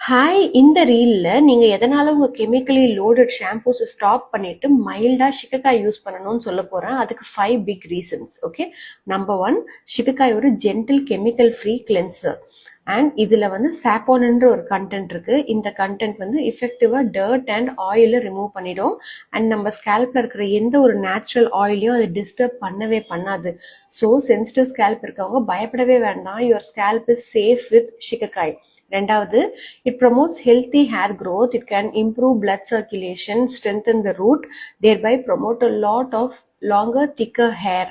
Hi, இந்த ரீல்ல நீங்க எதனால உங்க கெமிக்கலி லோடட் ஷாம்பூஸ் ஸ்டாப் பண்ணிட்டு மைல்டா ஷிகக்காய் யூஸ் பண்ணணும்னு சொல்ல போறேன். அதுக்கு 5 big reasons. Okay, number 1, shikakai ஒரு gentle chemical free cleanser. And இதுல வந்து சாப்போன்ன்ற ஒரு கண்டென்ட் இருக்கு. இந்த கண்டென்ட் வந்து எஃபெக்டிவா டர்ட் அண்ட் ஆயில ரிமூவ் பண்ணிடும். அண்ட் நம்ம ஸ்கேல்ப்ல இருக்கிற எந்த ஒரு நேச்சுரல் ஆயிலையும் அது டிஸ்டர்ப் பண்ணவே பண்ணாது. ஸோ சென்சிட்டிவ் ஸ்கேல்ப் இருக்கவங்க பயப்படவே வேண்டாம். Your scalp is safe with shikakai. ரெண்டாவது, it promotes healthy hair growth. It can improve blood circulation, strengthen the root, thereby promote a lot of longer thicker hair.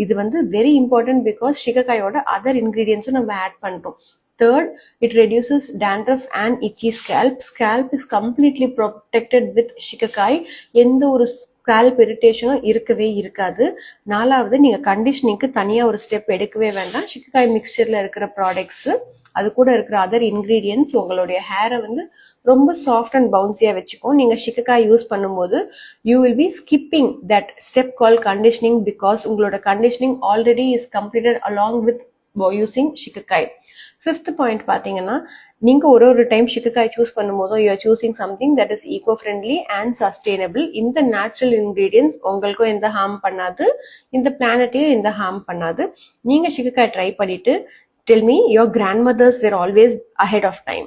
இது வந்து very important because ஷிகக்காயோட other ingredients நம்ம add பண்றோம். Third, it reduces dandruff and itchy scalp. Scalp is completely protected with shikakai. எந்த ஒரு scalp இரிட்டேஷனும் இருக்கவே இருக்காது. நாலாவது, நீங்க கண்டிஷனிங்க்கு தனியா ஒரு ஸ்டெப் எடுக்கவே வேண்டாம். ஷிகக்காய் மிக்சர்ல இருக்கிற ப்ராடக்ட்ஸ், அது கூட இருக்கிற அதர் இன்கிரீடியன்ஸ் உங்களுடைய ஹேரை வந்து ரொம்ப சாஃப்ட் அண்ட் பவுன்சியா வச்சுக்கும். நீங்க ஷிகக்காய் யூஸ் பண்ணும்போது you will be skipping that step call conditioning because உங்களோட conditioning already is completed along with using shikakai. Fifth point பார்த்தீங்கன்னா, நீங்க ஒரு டைம் ஷிகக்காய் சூஸ் பண்ணும்போதும் you are choosing something that is eco friendly and sustainable. இந்த natural ingredients உங்களுக்கும் எந்த harm பண்ணாது, இந்த பிளானட்டையும் எந்த ஹார்ம் பண்ணாது. நீங்க ஷிகக்காய் ட்ரை பண்ணிட்டு tell me your grandmothers were always ahead of time.